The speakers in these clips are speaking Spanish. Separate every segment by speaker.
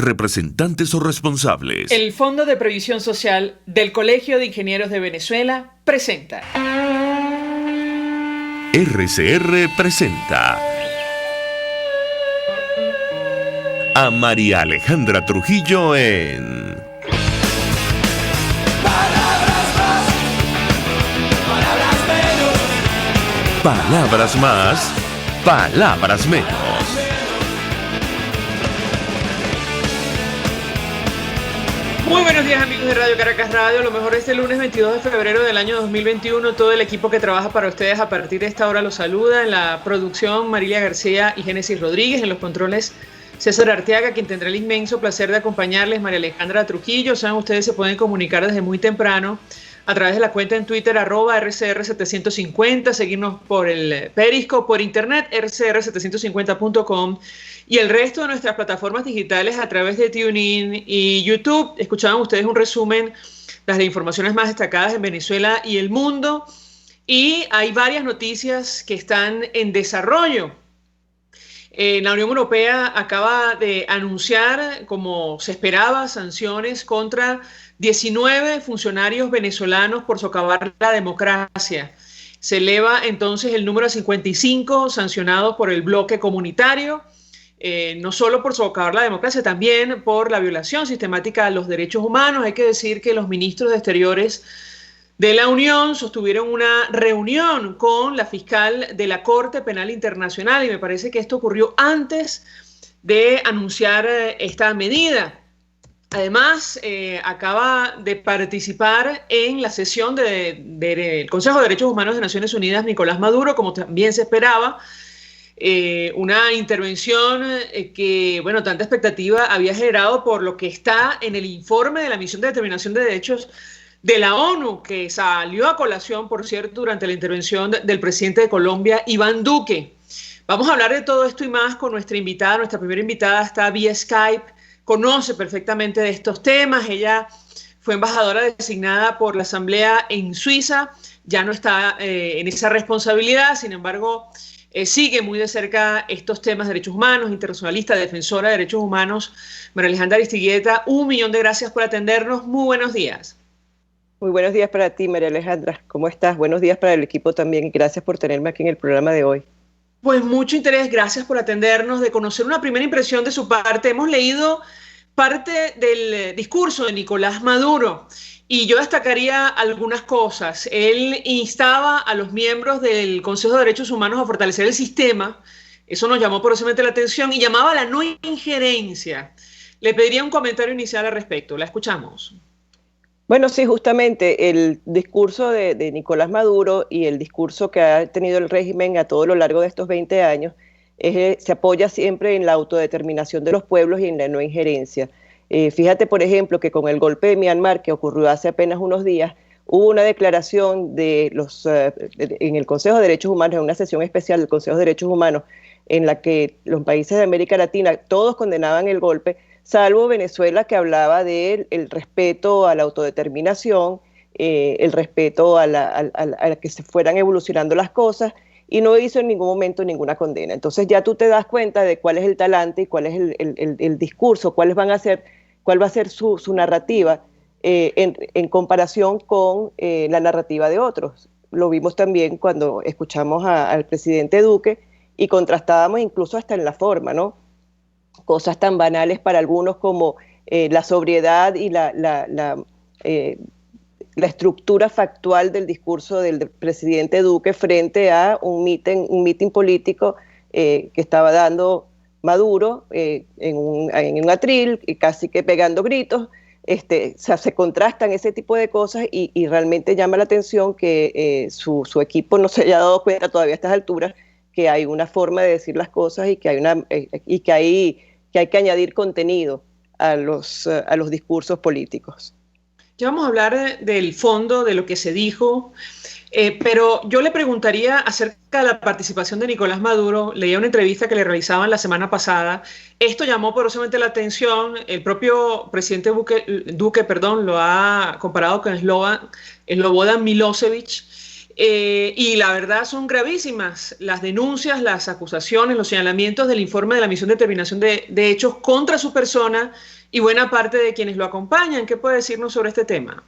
Speaker 1: representantes o responsables.
Speaker 2: El Fondo de Previsión Social del Colegio de Ingenieros de Venezuela presenta.
Speaker 1: RCR presenta a María Alejandra Trujillo en
Speaker 3: Palabras más, palabras menos.
Speaker 1: Palabras más, palabras menos.
Speaker 2: Muy buenos días, amigos de Radio Caracas Radio. Lo mejor este lunes 22 de febrero del año 2021. Todo el equipo que trabaja para ustedes a partir de esta hora los saluda. En la producción, Marilia García y Génesis Rodríguez. En los controles, César Arteaga, quien tendrá el inmenso placer de acompañarles, María Alejandra Trujillo. Saben, ustedes se pueden comunicar desde muy temprano a través de la cuenta en Twitter, @RCR750, seguirnos por el Periscope, por internet, rcr750.com, y el resto de nuestras plataformas digitales a través de TuneIn y YouTube. Escuchaban ustedes un resumen de las informaciones más destacadas en Venezuela y el mundo, y hay varias noticias que están en desarrollo. La Unión Europea acaba de anunciar, como se esperaba, sanciones contra 19 funcionarios venezolanos por socavar la democracia. Se eleva entonces el número a 55 sancionados por el bloque comunitario, no solo por socavar la democracia, también por la violación sistemática de los derechos humanos. Hay que decir que los ministros de Exteriores de la Unión sostuvieron una reunión con la fiscal de la Corte Penal Internacional, y me parece que esto ocurrió antes de anunciar esta medida. Además, acaba de participar en la sesión del Consejo de Derechos Humanos de Naciones Unidas Nicolás Maduro, como también se esperaba. Una intervención que, bueno, tanta expectativa había generado por lo que está en el informe de la Misión de Determinación de Derechos de la ONU, que salió a colación, por cierto, durante la intervención del presidente de Colombia, Iván Duque. Vamos a hablar de todo esto y más con nuestra invitada. Nuestra primera invitada está vía Skype, conoce perfectamente de estos temas. Ella fue embajadora designada por la Asamblea en Suiza, ya no está en esa responsabilidad, sin embargo, sigue muy de cerca estos temas de derechos humanos, internacionalista, defensora de derechos humanos. María Alejandra Aristigueta, 1.000.000 de gracias por atendernos. Muy buenos días.
Speaker 4: Muy buenos días para ti, María Alejandra. ¿Cómo estás? Buenos días para el equipo también y gracias por tenerme aquí en el programa de hoy.
Speaker 2: Pues mucho interés, gracias por atendernos, de conocer una primera impresión de su parte. Hemos leído parte del discurso de Nicolás Maduro y yo destacaría algunas cosas. Él instaba a los miembros del Consejo de Derechos Humanos a fortalecer el sistema. Eso nos llamó poderosamente la atención y llamaba a la no injerencia. Le pediría un comentario inicial al respecto. La escuchamos.
Speaker 4: Bueno, sí, justamente el discurso de Nicolás Maduro y el discurso que ha tenido el régimen a todo lo largo de estos 20 años se apoya siempre en la autodeterminación de los pueblos y en la no injerencia. Fíjate, por ejemplo, que con el golpe de Myanmar, que ocurrió hace apenas unos días, hubo una declaración en el Consejo de Derechos Humanos, en una sesión especial del Consejo de Derechos Humanos, en la que los países de América Latina todos condenaban el golpe, salvo Venezuela, que hablaba del respeto a la autodeterminación, el respeto a que se fueran evolucionando las cosas, y no hizo en ningún momento ninguna condena. Entonces ya tú te das cuenta de cuál es el talante y cuál es el discurso, cuál va a ser su narrativa en comparación con la narrativa de otros. Lo vimos también cuando escuchamos al presidente Duque y contrastábamos incluso hasta en la forma, ¿no? Cosas tan banales para algunos como la sobriedad y la estructura factual del discurso del presidente Duque frente a un mitin político que estaba dando Maduro en un atril, casi que pegando gritos. O sea, se contrastan ese tipo de cosas y realmente llama la atención que su equipo no se haya dado cuenta todavía a estas alturas que hay una forma de decir las cosas y que hay que añadir contenido a los discursos políticos.
Speaker 2: Ya vamos a hablar del fondo, de lo que se dijo, pero yo le preguntaría acerca de la participación de Nicolás Maduro. Leía una entrevista que le realizaban la semana pasada. Esto llamó poderosamente la atención. El propio presidente Duque lo ha comparado con Slobodan Milosevic. Y la verdad son gravísimas las denuncias, las acusaciones, los señalamientos del informe de la Misión de Determinación de Hechos contra su persona y buena parte de quienes lo acompañan. ¿Qué puede decirnos sobre este tema?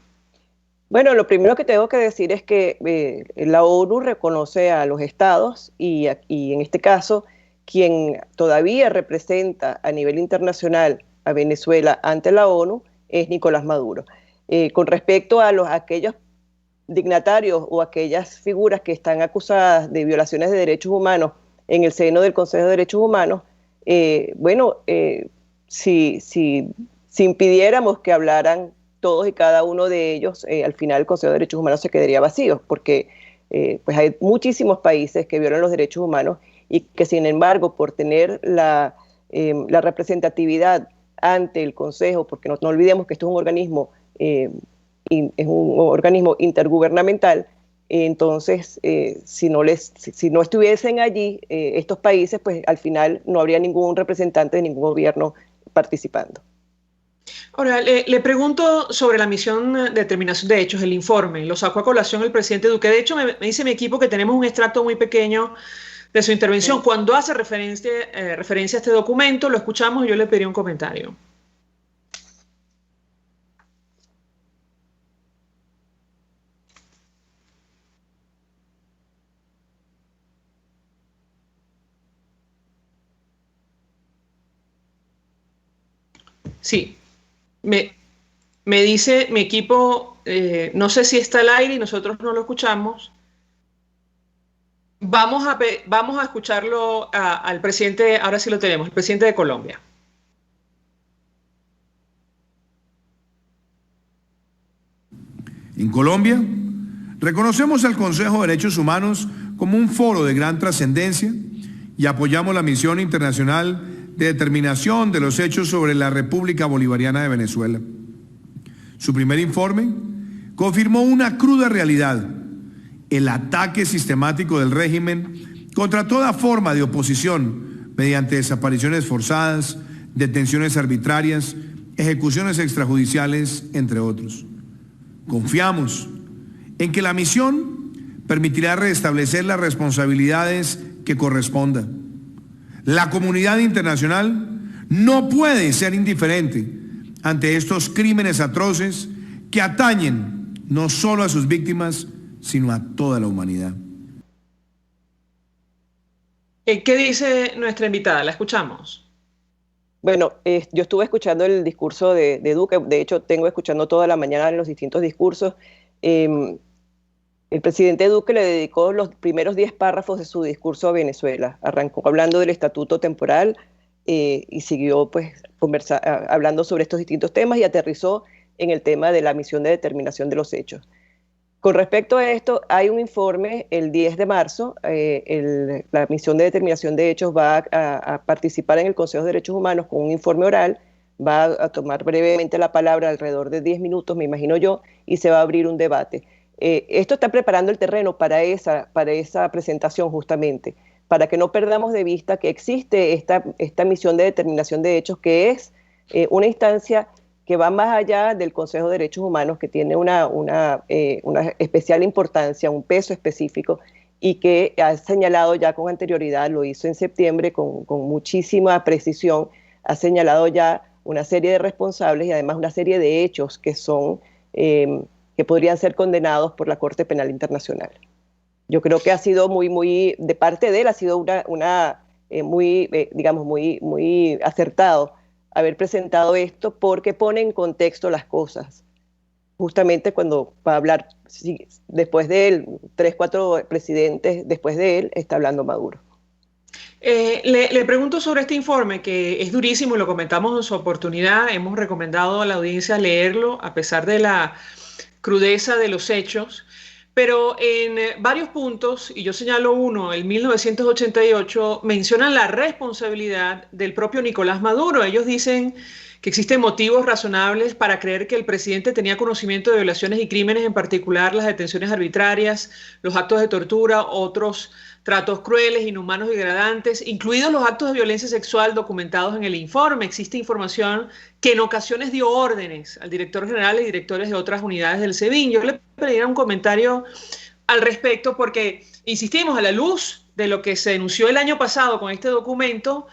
Speaker 4: Bueno, lo primero que tengo que decir es que la ONU reconoce a los estados y en este caso quien todavía representa a nivel internacional a Venezuela ante la ONU es Nicolás Maduro. Con respecto a aquellos dignatarios o aquellas figuras que están acusadas de violaciones de derechos humanos en el seno del Consejo de Derechos Humanos, si impidiéramos que hablaran todos y cada uno de ellos, al final el Consejo de Derechos Humanos se quedaría vacío, porque pues hay muchísimos países que violan los derechos humanos y que sin embargo por tener la representatividad ante el Consejo, porque no olvidemos que esto es un organismo intergubernamental, entonces si no estuviesen allí estos países, pues al final no habría ningún representante de ningún gobierno participando.
Speaker 2: Ahora, le pregunto sobre la misión de determinación de hechos, el informe. Lo sacó a colación el presidente Duque. De hecho, me dice mi equipo que tenemos un extracto muy pequeño de su intervención. Sí. Cuando hace referencia a este documento, lo escuchamos y yo le pedí un comentario. Sí. Me dice mi equipo, no sé si está al aire y nosotros no lo escuchamos. Vamos a escucharlo al presidente, ahora sí lo tenemos, el presidente de Colombia.
Speaker 5: En Colombia, reconocemos al Consejo de Derechos Humanos como un foro de gran trascendencia y apoyamos la misión internacional de determinación de los hechos sobre la República Bolivariana de Venezuela. Su primer informe confirmó una cruda realidad: el ataque sistemático del régimen contra toda forma de oposición mediante desapariciones forzadas, detenciones arbitrarias, ejecuciones extrajudiciales, entre otros. Confiamos en que la misión permitirá restablecer las responsabilidades que correspondan. La comunidad internacional no puede ser indiferente ante estos crímenes atroces que atañen no solo a sus víctimas, sino a toda la humanidad.
Speaker 2: ¿Qué dice nuestra invitada? La escuchamos.
Speaker 4: Bueno, yo estuve escuchando el discurso de Duque, de hecho tengo escuchando toda la mañana los distintos discursos. El presidente Duque le dedicó los primeros 10 párrafos de su discurso a Venezuela. Arrancó hablando del estatuto temporal y siguió pues hablando sobre estos distintos temas y aterrizó en el tema de la misión de determinación de los hechos. Con respecto a esto, hay un informe el 10 de marzo, la misión de determinación de hechos va a participar en el Consejo de Derechos Humanos con un informe oral, va a tomar brevemente la palabra alrededor de 10 minutos, me imagino yo, y se va a abrir un debate. Esto está preparando el terreno para esa presentación justamente, para que no perdamos de vista que existe esta misión de determinación de hechos, que es una instancia que va más allá del Consejo de Derechos Humanos, que tiene una especial importancia, un peso específico, y que ha señalado ya con anterioridad, lo hizo en septiembre con muchísima precisión, ha señalado ya una serie de responsables y además una serie de hechos que son que podrían ser condenados por la Corte Penal Internacional. Yo creo que ha sido muy de parte de él, ha sido muy acertado haber presentado esto, porque pone en contexto las cosas. Justamente cuando va a hablar, después de él, 3, 4 presidentes después de él, está hablando Maduro.
Speaker 2: Le pregunto sobre este informe, que es durísimo y lo comentamos en su oportunidad. Hemos recomendado a la audiencia leerlo, a pesar de la crudeza de los hechos, pero en varios puntos, y yo señalo uno, el 1988, mencionan la responsabilidad del propio Nicolás Maduro. Ellos dicen que existen motivos razonables para creer que el presidente tenía conocimiento de violaciones y crímenes, en particular las detenciones arbitrarias, los actos de tortura, otros tratos crueles, inhumanos y degradantes, incluidos los actos de violencia sexual documentados en el informe. Existe información que en ocasiones dio órdenes al director general y directores de otras unidades del SEBIN. Yo le pediría un comentario al respecto, porque insistimos, a la luz de lo que se denunció el año pasado con este documento,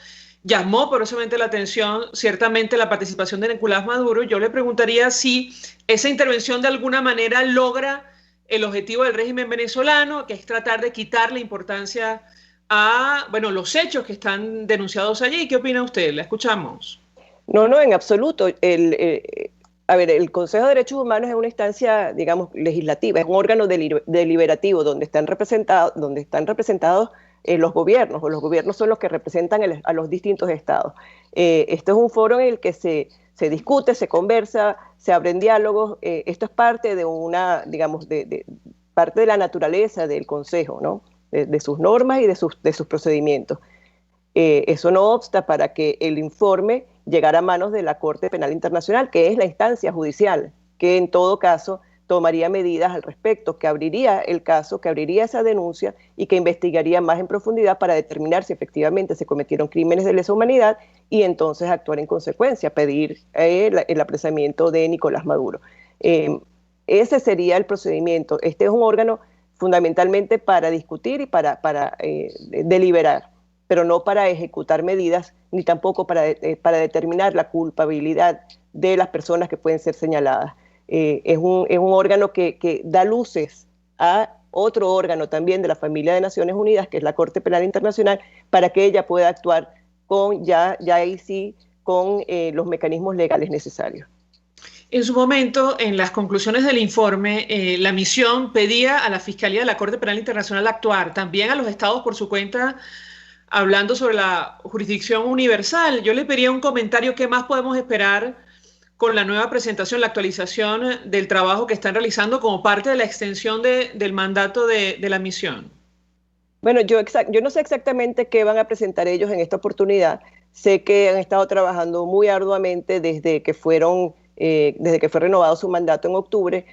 Speaker 2: llamó poderosamente la atención ciertamente la participación de Nicolás Maduro. Yo le preguntaría si esa intervención de alguna manera logra el objetivo del régimen venezolano, que es tratar de quitarle importancia a los hechos que están denunciados allí. ¿Qué opina usted? La escuchamos.
Speaker 4: No, en absoluto. El Consejo de Derechos Humanos es una instancia, digamos, legislativa, es un órgano deliberativo donde están representados los gobiernos, o los gobiernos son los que representan a los distintos estados. Esto es un foro en el que se discute, se conversa, se abren diálogos. Esto es parte de parte de la naturaleza del Consejo, ¿no? De sus normas y de sus procedimientos. Eso no obsta para que el informe llegara a manos de la Corte Penal Internacional, que es la instancia judicial, que en todo caso tomaría medidas al respecto, que abriría el caso, que abriría esa denuncia y que investigaría más en profundidad para determinar si efectivamente se cometieron crímenes de lesa humanidad y entonces actuar en consecuencia, pedir el apresamiento de Nicolás Maduro. Ese sería el procedimiento. Este es un órgano fundamentalmente para discutir y para deliberar, pero no para ejecutar medidas, ni tampoco para determinar la culpabilidad de las personas que pueden ser señaladas. Es un órgano que da luces a otro órgano también de la familia de Naciones Unidas, que es la Corte Penal Internacional, para que ella pueda actuar con los mecanismos legales necesarios.
Speaker 2: En su momento, en las conclusiones del informe, la misión pedía a la Fiscalía de la Corte Penal Internacional actuar, también a los estados por su cuenta, hablando sobre la jurisdicción universal. Yo le pediría un comentario: ¿qué más podemos esperar con la nueva presentación, la actualización del trabajo que están realizando como parte de la extensión del mandato de la misión?
Speaker 4: Bueno, yo no sé exactamente qué van a presentar ellos en esta oportunidad. Sé que han estado trabajando muy arduamente desde que fue renovado su mandato en octubre.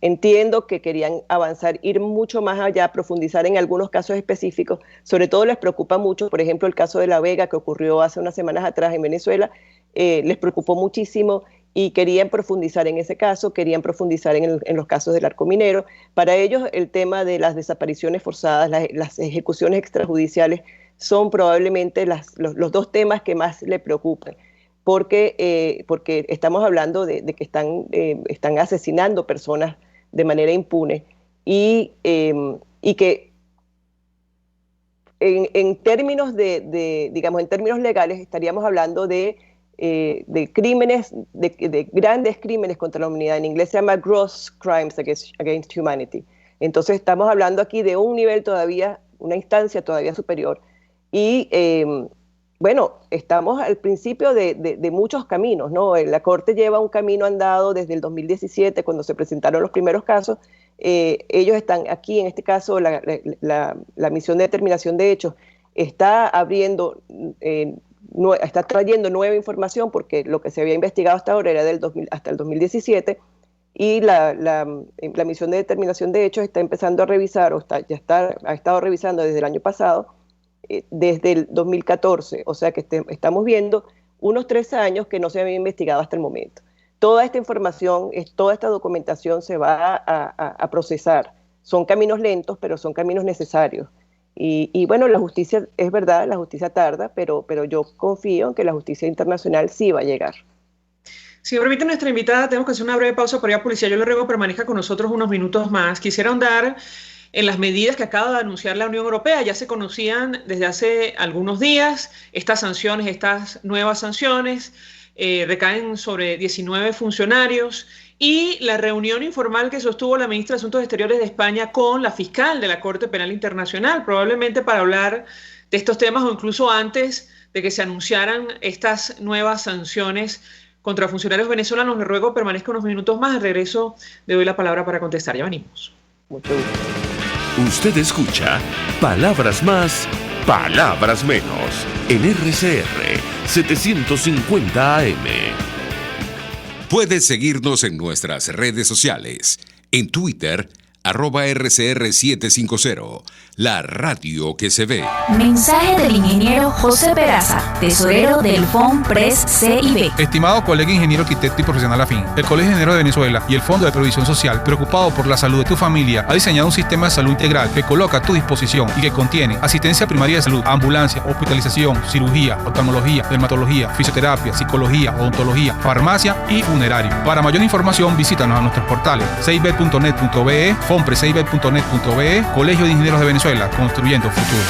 Speaker 4: Entiendo que querían avanzar, ir mucho más allá, profundizar en algunos casos específicos. Sobre todo les preocupa mucho, por ejemplo, el caso de La Vega, que ocurrió hace unas semanas atrás en Venezuela. Les preocupó muchísimo y querían profundizar en ese caso, querían profundizar en los casos del arco minero. Para ellos el tema de las desapariciones forzadas, las ejecuciones extrajudiciales son probablemente los dos temas que más le preocupan, porque estamos hablando de que están asesinando personas de manera impune y que en términos en términos legales estaríamos hablando de crímenes, de grandes crímenes contra la humanidad. En inglés se llama gross crimes against humanity. Entonces estamos hablando aquí de un nivel todavía, una instancia todavía superior. Y estamos al principio de muchos caminos, ¿no? La Corte lleva un camino andado desde el 2017, cuando se presentaron los primeros casos. Ellos están aquí, en este caso, la misión de determinación de hechos está abriendo, está trayendo nueva información, porque lo que se había investigado hasta ahora era hasta el 2017, y la misión de determinación de hechos está empezando a revisar, ha estado revisando desde el año pasado, desde el 2014, o sea que estamos viendo unos 3 años que no se había investigado hasta el momento. Toda esta información, toda esta documentación se va a procesar. Son caminos lentos, pero son caminos necesarios. Y la justicia, es verdad, la justicia tarda, pero yo confío en que la justicia internacional sí va a llegar.
Speaker 2: Si me permite nuestra invitada, tenemos que hacer una breve pausa por ir a publicidad. Yo le ruego que permanezca con nosotros unos minutos más. Quisiera ahondar en las medidas que acaba de anunciar la Unión Europea. Ya se conocían desde hace algunos días estas nuevas sanciones, recaen sobre 19 funcionarios, y la reunión informal que sostuvo la ministra de Asuntos Exteriores de España con la fiscal de la Corte Penal Internacional, probablemente para hablar de estos temas o incluso antes de que se anunciaran estas nuevas sanciones contra funcionarios venezolanos. Le ruego permanezca unos minutos más. Al regreso le doy la palabra para contestar. Ya venimos.
Speaker 4: Mucho gusto.
Speaker 1: Usted escucha Palabras Más, Palabras Menos en RCR 750 AM.
Speaker 6: Puedes seguirnos en nuestras redes sociales. En Twitter, @RCR750.
Speaker 1: la radio que se ve.
Speaker 6: Mensaje del ingeniero José Peraza, tesorero del FONPRES CIB.
Speaker 7: Estimado colega ingeniero, arquitecto y profesional afín, el Colegio de Ingenieros de Venezuela y el Fondo de Previsión Social, preocupado por la salud de tu familia, ha diseñado un sistema de salud integral que coloca a tu disposición y que contiene asistencia primaria de salud, ambulancia, hospitalización, cirugía, oftalmología, dermatología, fisioterapia, psicología, odontología, farmacia y funerario. Para mayor información, visítanos a nuestros portales cib.net.be, fonprescib.net.be, Colegio de Ingenieros de Venezuela, construyendo futuro.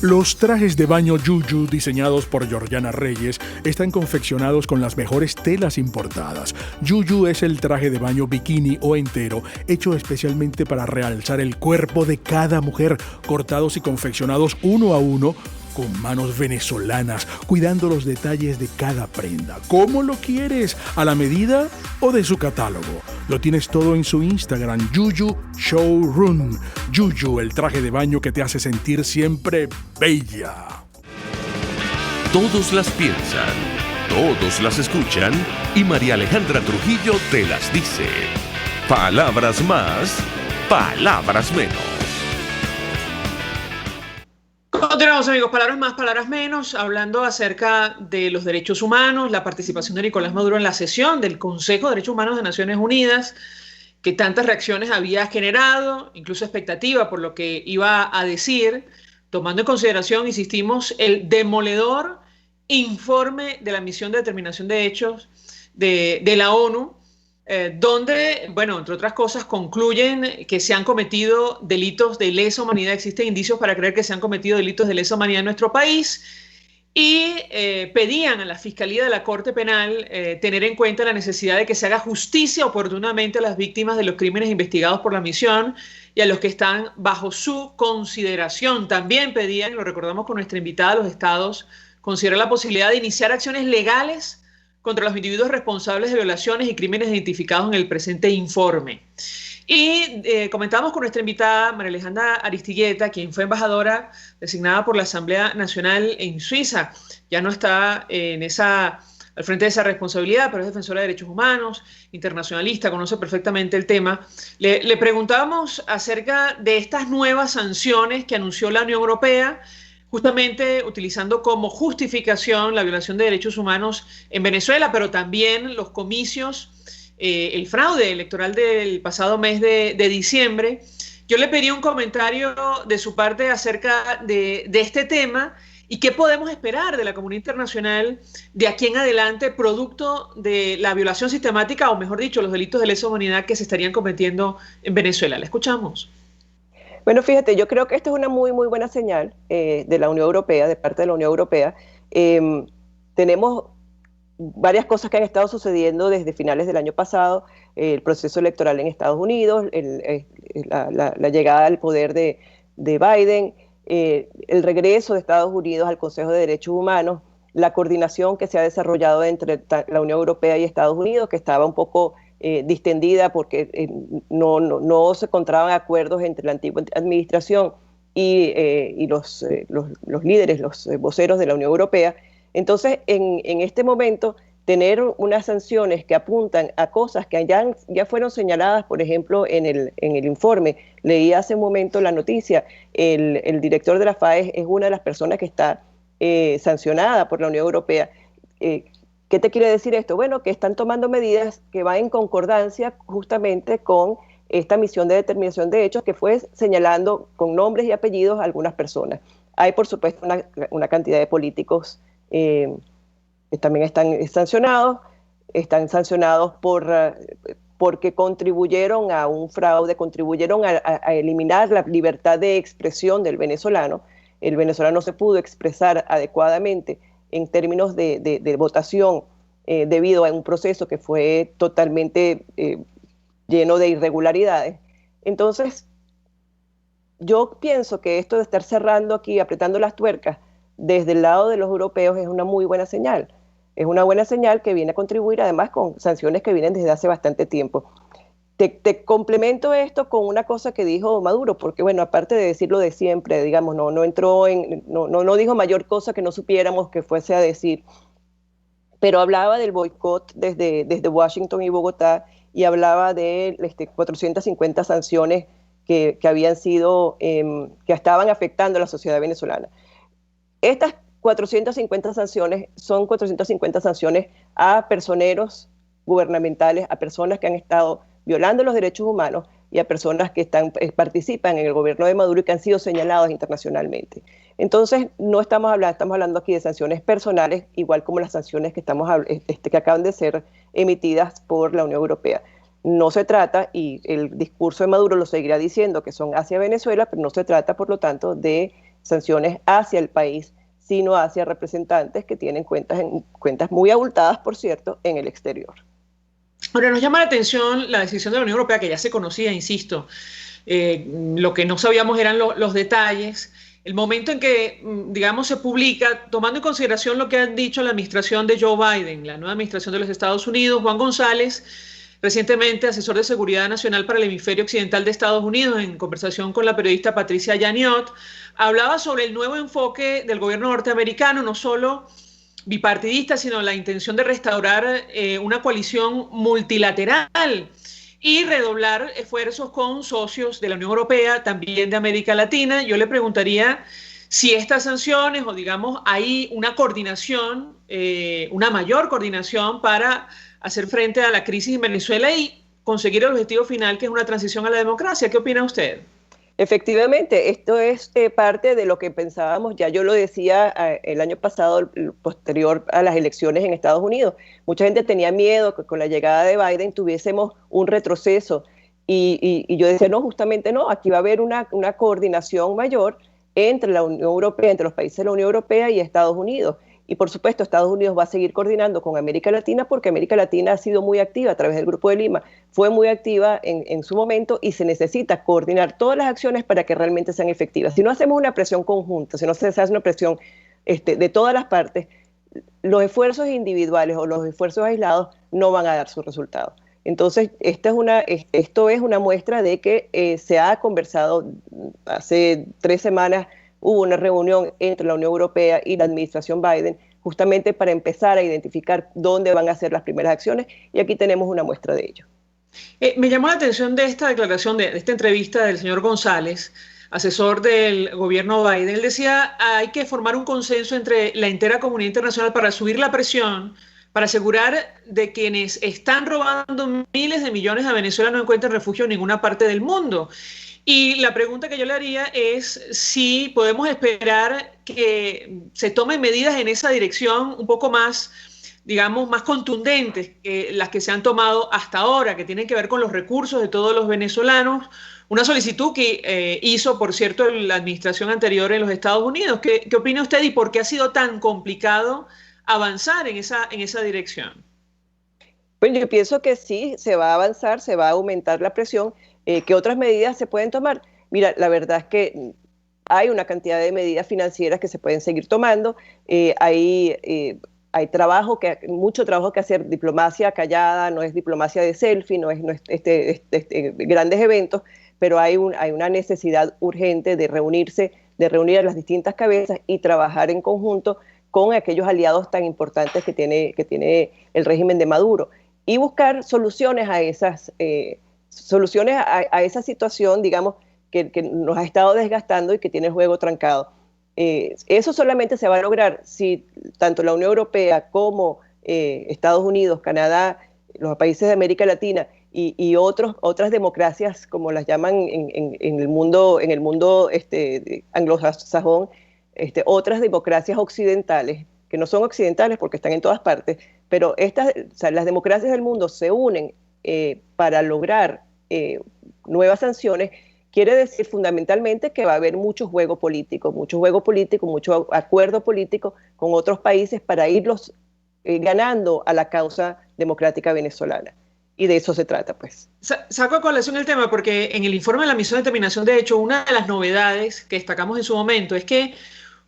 Speaker 8: Los trajes de baño Yuyu diseñados por Georgiana Reyes están confeccionados con las mejores telas importadas. Yuyu es el traje de baño bikini o entero, hecho especialmente para realzar el cuerpo de cada mujer, cortados y confeccionados uno a uno con manos venezolanas, cuidando los detalles de cada prenda. ¿Cómo lo quieres? ¿A la medida o de su catálogo? Lo tienes todo en su Instagram, Yuyu Showroom. Yuyu, el traje de baño que te hace sentir siempre bella.
Speaker 1: Todos las piensan, todos las escuchan y María Alejandra Trujillo te las dice. Palabras más, palabras menos.
Speaker 2: Continuamos, amigos, palabras más, palabras menos, hablando acerca de los derechos humanos, la participación de Nicolás Maduro en la sesión del Consejo de Derechos Humanos de Naciones Unidas, que tantas reacciones había generado, incluso expectativa por lo que iba a decir, tomando en consideración, insistimos, el demoledor informe de la Misión de Determinación de Hechos de la ONU, donde, bueno, entre otras cosas, concluyen que se han cometido delitos de lesa humanidad, existen indicios para creer que se han cometido delitos de lesa humanidad en nuestro país, y pedían a la Fiscalía de la Corte Penal tener en cuenta la necesidad de que se haga justicia oportunamente a las víctimas de los crímenes investigados por la misión y a los que están bajo su consideración. También pedían, lo recordamos con nuestra invitada, los estados considerar la posibilidad de iniciar acciones legales contra los individuos responsables de violaciones y crímenes identificados en el presente informe. Y comentamos con nuestra invitada, María Alejandra Aristigueta, quien fue embajadora designada por la Asamblea Nacional en Suiza. Ya no está al frente de esa responsabilidad, pero es defensora de derechos humanos, internacionalista, conoce perfectamente el tema. Le preguntábamos acerca de estas nuevas sanciones que anunció la Unión Europea, justamente utilizando como justificación la violación de derechos humanos en Venezuela, pero también los comicios, el fraude electoral del pasado mes de diciembre. Yo le pedí un comentario de su parte acerca de este tema y qué podemos esperar de la comunidad internacional de aquí en adelante, producto de la violación sistemática, o mejor dicho, los delitos de lesa humanidad que se estarían cometiendo en Venezuela. ¿La escuchamos?
Speaker 4: Bueno, fíjate, yo creo que esta es una muy, muy buena señal de la Unión Europea, de parte de la Unión Europea. Tenemos varias cosas que han estado sucediendo desde finales del año pasado, el proceso electoral en Estados Unidos, la llegada al poder de Biden, el regreso de Estados Unidos al Consejo de Derechos Humanos, la coordinación que se ha desarrollado entre la Unión Europea y Estados Unidos, que estaba un poco distendida porque no se encontraban acuerdos entre la antigua administración y los líderes, los voceros de la Unión Europea. Entonces, en este momento, tener unas sanciones que apuntan a cosas que ya fueron señaladas, por ejemplo, en el informe. Leí hace un momento la noticia, el director de la FAES es una de las personas que está sancionada por la Unión Europea. ¿Qué te quiere decir esto? Bueno, que están tomando medidas que van en concordancia justamente con esta misión de determinación de hechos que fue señalando con nombres y apellidos a algunas personas. Hay, por supuesto, una cantidad de políticos que también están sancionados porque contribuyeron a un fraude, contribuyeron a eliminar la libertad de expresión del venezolano. El venezolano se pudo expresar adecuadamente en términos de votación debido a un proceso que fue totalmente lleno de irregularidades. Entonces, yo pienso que esto de estar cerrando aquí, apretando las tuercas desde el lado de los europeos es una muy buena señal. Es una buena señal que viene a contribuir además con sanciones que vienen desde hace bastante tiempo. Te complemento esto con una cosa que dijo Maduro, porque bueno, aparte de decirlo de siempre, digamos, no dijo mayor cosa que no supiéramos que fuese a decir, pero hablaba del boicot desde Washington y Bogotá, y hablaba de 450 sanciones que habían sido, que estaban afectando a la sociedad venezolana. Estas 450 sanciones son 450 sanciones a personeros gubernamentales, a personas que han estado violando los derechos humanos y a personas que participan en el gobierno de Maduro y que han sido señaladas internacionalmente. Entonces, no estamos hablando aquí de sanciones personales, igual como las sanciones que que acaban de ser emitidas por la Unión Europea. No se trata, y el discurso de Maduro lo seguirá diciendo, que son hacia Venezuela, pero no se trata, por lo tanto, de sanciones hacia el país, sino hacia representantes que tienen cuentas muy abultadas, por cierto, en el exterior.
Speaker 2: Ahora, nos llama la atención la decisión de la Unión Europea, que ya se conocía, insisto. Lo que no sabíamos eran los detalles. El momento en que, digamos, se publica, tomando en consideración lo que han dicho la administración de Joe Biden, la nueva administración de los Estados Unidos. Juan González, recientemente asesor de Seguridad Nacional para el Hemisferio Occidental de Estados Unidos, en conversación con la periodista Patricia Yaniot, hablaba sobre el nuevo enfoque del gobierno norteamericano, no solo bipartidista, sino la intención de restaurar una coalición multilateral y redoblar esfuerzos con socios de la Unión Europea, también de América Latina. Yo le preguntaría si estas sanciones, o digamos, hay una coordinación, una mayor coordinación para hacer frente a la crisis en Venezuela y conseguir el objetivo final, que es una transición a la democracia. ¿Qué opina usted?
Speaker 4: Efectivamente, esto es parte de lo que pensábamos, ya yo lo decía el año pasado, posterior a las elecciones en Estados Unidos. Mucha gente tenía miedo que con la llegada de Biden tuviésemos un retroceso y yo decía, no, justamente no, aquí va a haber una coordinación mayor entre la Unión Europea, entre los países de la Unión Europea y Estados Unidos. Y por supuesto, Estados Unidos va a seguir coordinando con América Latina, porque América Latina ha sido muy activa a través del Grupo de Lima, fue muy activa en su momento, y se necesita coordinar todas las acciones para que realmente sean efectivas. Si no hacemos una presión conjunta, si no se hace una presión de todas las partes, los esfuerzos individuales o los esfuerzos aislados no van a dar su resultado. Entonces, esto es una muestra de que se ha conversado. Hace 3 semanas hubo una reunión entre la Unión Europea y la administración Biden, justamente para empezar a identificar dónde van a ser las primeras acciones, y aquí tenemos una muestra de ello.
Speaker 2: Me llamó la atención de esta declaración, de esta entrevista del señor González, asesor del gobierno Biden. Él decía, hay que formar un consenso entre la entera comunidad internacional para subir la presión, para asegurar de quienes están robando miles de millones a Venezuela no encuentren refugio en ninguna parte del mundo. Y la pregunta que yo le haría es si podemos esperar que se tomen medidas en esa dirección un poco más, digamos, más contundentes que las que se han tomado hasta ahora, que tienen que ver con los recursos de todos los venezolanos. Una solicitud que hizo, por cierto, la administración anterior en los Estados Unidos. ¿Qué opina usted y por qué ha sido tan complicado avanzar en esa dirección?
Speaker 4: Pues yo pienso que sí, se va a avanzar, se va a aumentar la presión. ¿Qué otras medidas se pueden tomar? Mira, la verdad es que hay una cantidad de medidas financieras que se pueden seguir tomando. Hay mucho trabajo que hacer, diplomacia callada, no es diplomacia de selfie, no es grandes eventos, pero hay una necesidad urgente de reunir a las distintas cabezas y trabajar en conjunto con aquellos aliados tan importantes que tiene el régimen de Maduro, y buscar soluciones a esa situación, digamos, que nos ha estado desgastando y que tiene el juego trancado. Eso solamente se va a lograr si tanto la Unión Europea como Estados Unidos, Canadá, los países de América Latina y otras democracias, como las llaman en el mundo anglosajón, otras democracias occidentales, que no son occidentales porque están en todas partes, pero las democracias del mundo se unen para lograr nuevas sanciones. Quiere decir fundamentalmente que va a haber mucho juego político, mucho acuerdo político con otros países para irlos ganando a la causa democrática venezolana. Y de eso se trata, pues.
Speaker 2: Saco a colación el tema porque en el informe de la misión de determinación de hecho, una de las novedades que destacamos en su momento es que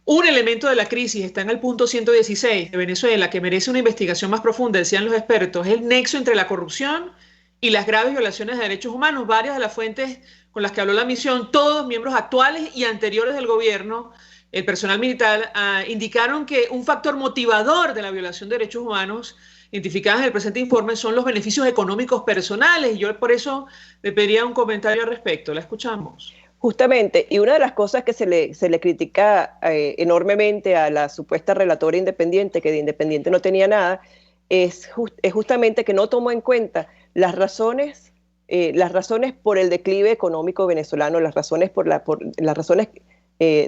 Speaker 2: un elemento de la crisis está en el punto 116 de Venezuela, que merece una investigación más profunda, decían los expertos, es el nexo entre la corrupción y las graves violaciones de derechos humanos. Varias de las fuentes con las que habló la misión, todos miembros actuales y anteriores del gobierno, el personal militar, indicaron que un factor motivador de la violación de derechos humanos identificadas en el presente informe son los beneficios económicos personales. Y yo por eso le pediría un comentario al respecto. La escuchamos.
Speaker 4: Justamente, y una de las cosas que se le critica enormemente a la supuesta relatora independiente, que de independiente no tenía nada, es justamente que no tomó en cuenta las razones por el declive económico venezolano, las razones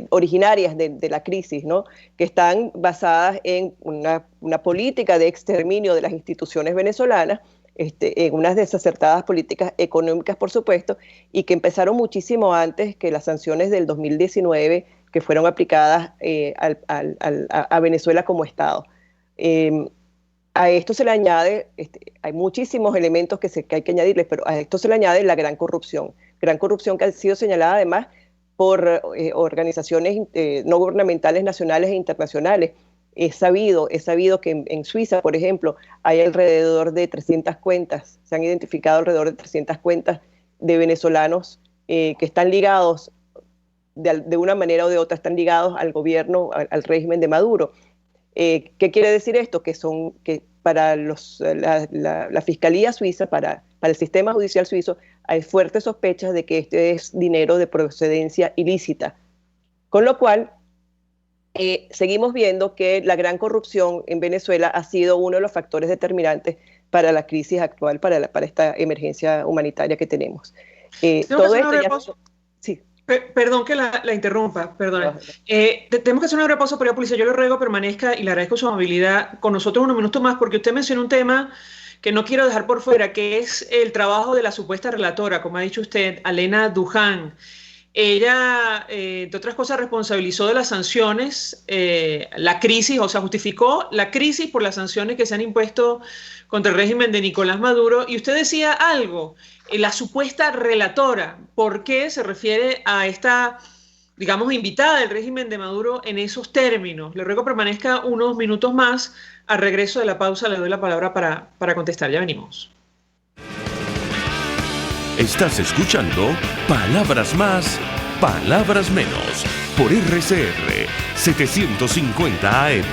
Speaker 4: originarias de la crisis, ¿no? Que están basadas en una política de exterminio de las instituciones venezolanas, en unas desacertadas políticas económicas, por supuesto, y que empezaron muchísimo antes que las sanciones del 2019 que fueron aplicadas a Venezuela como Estado. A esto se le añade, hay muchísimos elementos que hay que añadirles, pero a esto se le añade la gran corrupción que ha sido señalada además por organizaciones no gubernamentales nacionales e internacionales. Es sabido que en Suiza, por ejemplo, hay alrededor de 300 cuentas, se han identificado alrededor de 300 cuentas de venezolanos que están ligados, de una manera o de otra, están ligados al gobierno, al régimen de Maduro. ¿Qué quiere decir esto? Que para la Fiscalía Suiza, para el sistema judicial suizo, hay fuertes sospechas de que este es dinero de procedencia ilícita. Con lo cual, seguimos viendo que la gran corrupción en Venezuela ha sido uno de los factores determinantes para la crisis actual, para esta emergencia humanitaria que tenemos. Todo esto sí.
Speaker 2: Perdón que la interrumpa, perdón. Tenemos que hacer una breve pausa, pero policía, yo le ruego permanezca y le agradezco su amabilidad con nosotros unos minutos más, porque usted mencionó un tema que no quiero dejar por fuera, que es el trabajo de la supuesta relatora, como ha dicho usted, Alena Duján. Ella, entre otras cosas, responsabilizó de las sanciones, la crisis, o sea, justificó la crisis por las sanciones que se han impuesto contra el régimen de Nicolás Maduro. Y usted decía algo, la supuesta relatora, ¿por qué se refiere a esta, digamos, invitada del régimen de Maduro en esos términos? Le ruego permanezca unos minutos más. Al regreso de la pausa le doy la palabra para contestar. Ya venimos.
Speaker 1: Estás escuchando Palabras Más, Palabras Menos, por RCR 750 AM.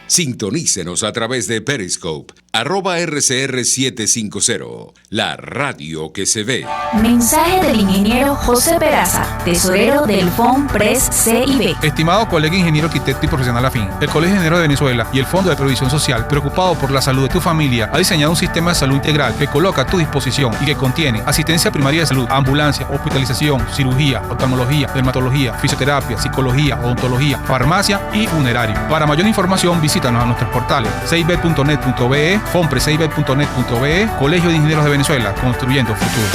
Speaker 9: Sintonícenos a través de Periscope, @RCR750, la radio que se ve.
Speaker 6: Mensaje del ingeniero José Peraza, tesorero del FOMPRES CIB.
Speaker 7: Estimado colega ingeniero arquitecto y profesional afín, el Colegio de Ingenieros de Venezuela y el Fondo de Previsión Social, preocupado por la salud de tu familia, ha diseñado un sistema de salud integral que coloca a tu disposición y que contiene asistencia primaria de salud, ambulancia, hospitalización, cirugía, oftalmología, dermatología, fisioterapia, psicología, odontología, farmacia y funerario. Para mayor información, visítanos a nuestros portales cib.net.be, fomprescib.net.be, Colegio de Ingenieros de Venezuela, construyendo futuro.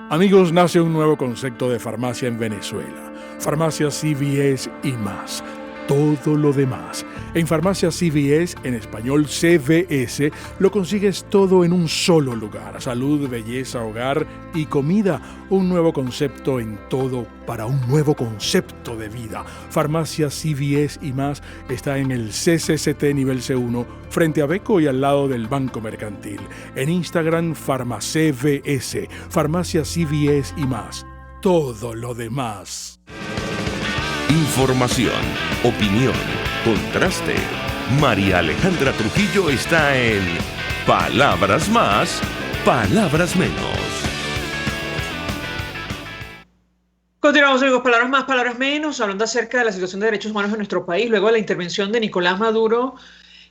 Speaker 8: Amigos, nace un nuevo concepto de farmacia en Venezuela. Farmacia CVS y más. Todo lo demás. En Farmacia CVS, en español CVS, lo consigues todo en un solo lugar. Salud, belleza, hogar y comida. Un nuevo concepto en todo para un nuevo concepto de vida. Farmacia CVS y más está en el CCCT nivel C1, frente a Beco y al lado del Banco Mercantil. En Instagram, FarmaCVS. Farmacia CVS y más. Todo lo demás.
Speaker 1: Información, opinión, contraste. María Alejandra Trujillo está en Palabras Más, Palabras Menos.
Speaker 2: Continuamos, amigos, Palabras Más, Palabras Menos, hablando acerca de la situación de derechos humanos en nuestro país, luego de la intervención de Nicolás Maduro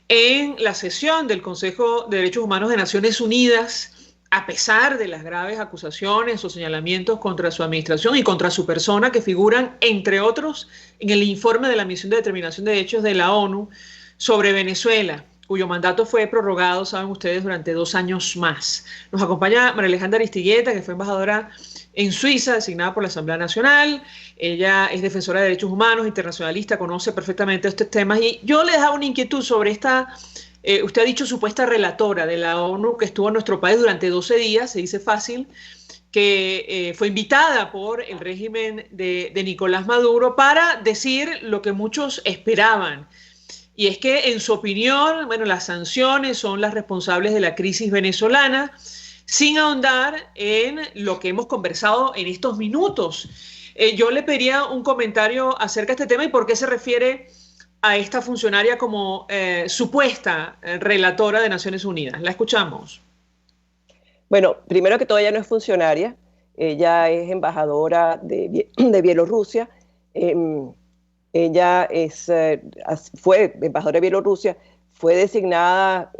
Speaker 2: en la sesión del Consejo de Derechos Humanos de Naciones Unidas. A pesar de las graves acusaciones o señalamientos contra su administración y contra su persona que figuran, entre otros, en el informe de la Misión de Determinación de Hechos de la ONU sobre Venezuela, cuyo mandato fue prorrogado, saben ustedes, durante 2 años más. Nos acompaña María Alejandra Aristigueta, que fue embajadora en Suiza, designada por la Asamblea Nacional. Ella es defensora de derechos humanos, internacionalista, conoce perfectamente estos temas. Y yo le dejaba una inquietud sobre esta... usted ha dicho supuesta relatora de la ONU que estuvo en nuestro país durante 12 días, se dice fácil, que fue invitada por el régimen de Nicolás Maduro para decir lo que muchos esperaban. Y es que, en su opinión, bueno, las sanciones son las responsables de la crisis venezolana, sin ahondar en lo que hemos conversado en estos minutos. Yo le pediría un comentario acerca de este tema y por qué se refiere a esta funcionaria como supuesta relatora de Naciones Unidas? La escuchamos.
Speaker 4: Bueno, primero que todo, ella no es funcionaria, ella es embajadora de Bielorrusia. Ella fue embajadora de Bielorrusia, fue designada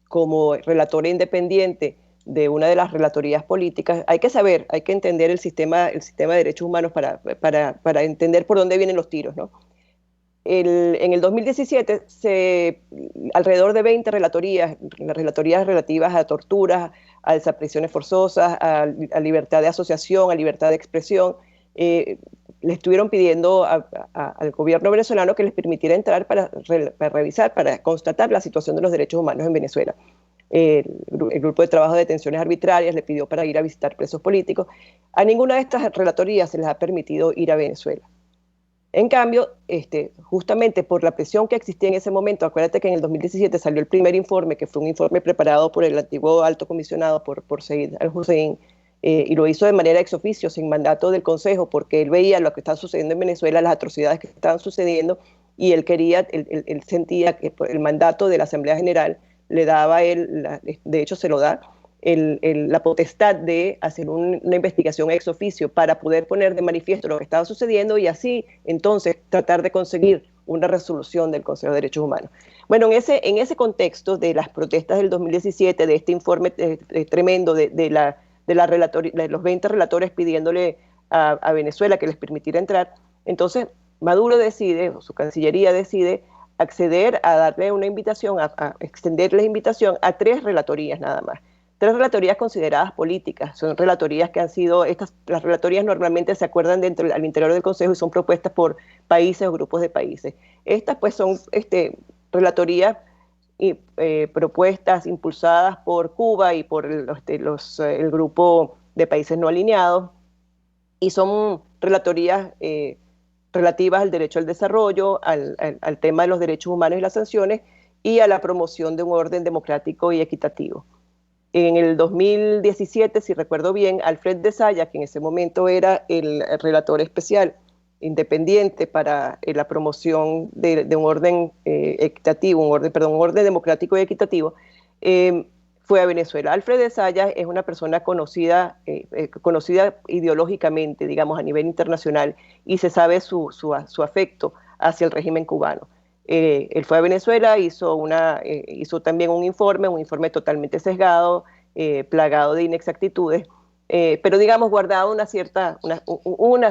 Speaker 4: como relatora independiente de una de las relatorías políticas. Hay que saber, hay que entender el sistema de derechos humanos para entender por dónde vienen los tiros, ¿no? En el 2017, alrededor de 20 relatorías relativas a torturas, a desapariciones forzosas, a libertad de asociación, a libertad de expresión, le estuvieron pidiendo al gobierno venezolano que les permitiera entrar para revisar, para constatar la situación de los derechos humanos en Venezuela. El grupo de trabajo de detenciones arbitrarias le pidió para ir a visitar presos políticos. A ninguna de estas relatorías se les ha permitido ir a Venezuela. En cambio, justamente por la presión que existía en ese momento, acuérdate que en el 2017 salió el primer informe, que fue un informe preparado por el antiguo alto comisionado, por Said al-Hussein, y lo hizo de manera ex oficio, sin mandato del Consejo, porque él veía lo que estaba sucediendo en Venezuela, las atrocidades que estaban sucediendo, y él sentía que el mandato de la Asamblea General le daba a él, de hecho se lo da, la potestad de hacer una investigación ex oficio para poder poner de manifiesto lo que estaba sucediendo y así entonces tratar de conseguir una resolución del Consejo de Derechos Humanos. Bueno, en ese contexto de las protestas del 2017, de este informe tremendo de los 20 relatores pidiéndole a Venezuela que les permitiera entrar, entonces Maduro decide, o su Cancillería decide, acceder a darle una invitación, a extenderle la invitación a 3 relatorías nada más. 3 relatorías consideradas políticas, son relatorías que han sido, las relatorías normalmente se acuerdan al interior del Consejo y son propuestas por países o grupos de países. Estas pues son relatorías propuestas impulsadas por Cuba y por el grupo de países no alineados, y son relatorías relativas al derecho al desarrollo, al tema de los derechos humanos y las sanciones, y a la promoción de un orden democrático y equitativo. En el 2017, si recuerdo bien, Alfred de Saya, que en ese momento era el relator especial independiente para la promoción de un orden equitativo, un orden democrático y equitativo, fue a Venezuela. Alfred de Saya es una persona conocida ideológicamente, digamos, a nivel internacional, y se sabe su afecto hacia el régimen cubano. Él fue a Venezuela, hizo también un informe totalmente sesgado, plagado de inexactitudes, pero digamos guardado una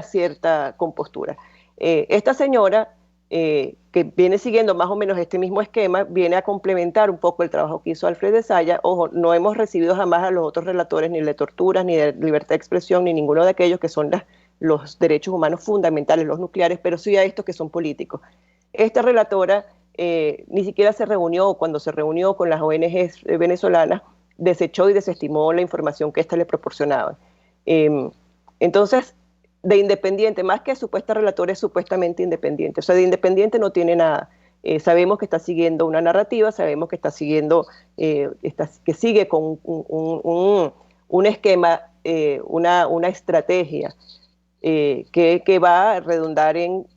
Speaker 4: cierta compostura. Esta señora, que viene siguiendo más o menos este mismo esquema, viene a complementar un poco el trabajo que hizo Alfred de Saya. Ojo, no hemos recibido jamás a los otros relatores ni de torturas, ni de libertad de expresión, ni ninguno de aquellos que son los derechos humanos fundamentales, los nucleares, pero sí a estos que son políticos. Esta relatora ni siquiera se reunió, cuando se reunió con las ONGs venezolanas, desechó y desestimó la información que éstas le proporcionaban. Entonces, de independiente, más que supuesta relatora, es supuestamente independiente. O sea, de independiente no tiene nada. Sabemos que está siguiendo una narrativa, sabemos que está siguiendo, que sigue con un esquema, una estrategia que va a redundar en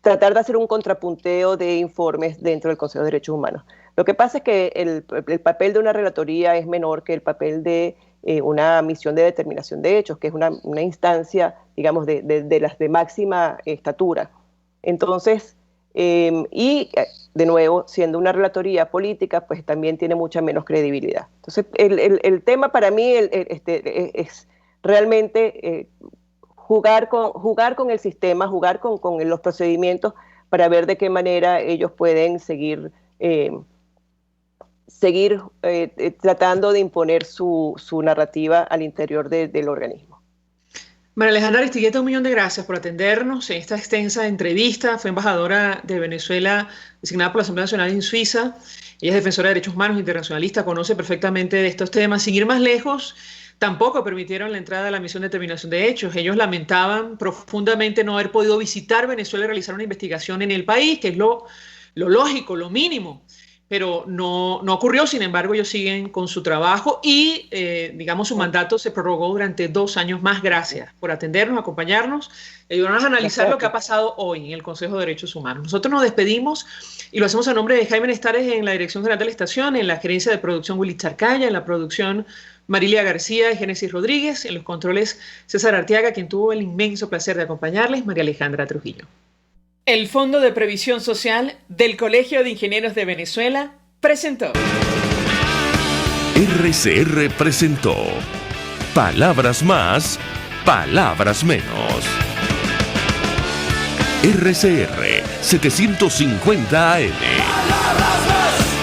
Speaker 4: tratar de hacer un contrapunteo de informes dentro del Consejo de Derechos Humanos. Lo que pasa es que el papel de una relatoría es menor que el papel de una misión de determinación de hechos, que es una instancia, digamos, de las de máxima estatura. Entonces, y de nuevo, siendo una relatoría política, pues también tiene mucha menos credibilidad. Entonces, el tema para mí es realmente jugar con el sistema, jugar con los procedimientos para ver de qué manera ellos pueden seguir tratando de imponer su narrativa al interior del organismo.
Speaker 2: María Alejandra Aristigueta, 1.000.000 de gracias por atendernos en esta extensa entrevista. Fue embajadora de Venezuela designada por la Asamblea Nacional en Suiza. Ella es defensora de derechos humanos, internacionalista, conoce perfectamente de estos temas. Sin ir más lejos, tampoco permitieron la entrada a la misión de determinación de hechos. Ellos lamentaban profundamente no haber podido visitar Venezuela y realizar una investigación en el país, que es lo lógico, lo mínimo. pero no ocurrió. Sin embargo, ellos siguen con su trabajo y, digamos, su mandato se prorrogó durante 2 años más. Gracias por atendernos, acompañarnos, ayudarnos a analizar lo que ha pasado hoy en el Consejo de Derechos Humanos. Nosotros nos despedimos y lo hacemos a nombre de Jaime Nestares en la dirección general de la estación, en la gerencia de producción Willy Charcaya, en la producción Marilia García y Génesis Rodríguez, en los controles César Arteaga, quien tuvo el inmenso placer de acompañarles, María Alejandra Trujillo. El Fondo de Previsión Social del Colegio de Ingenieros de Venezuela presentó.
Speaker 1: RCR presentó Palabras Más, Palabras Menos. RCR 750 AM.
Speaker 3: Palabras más.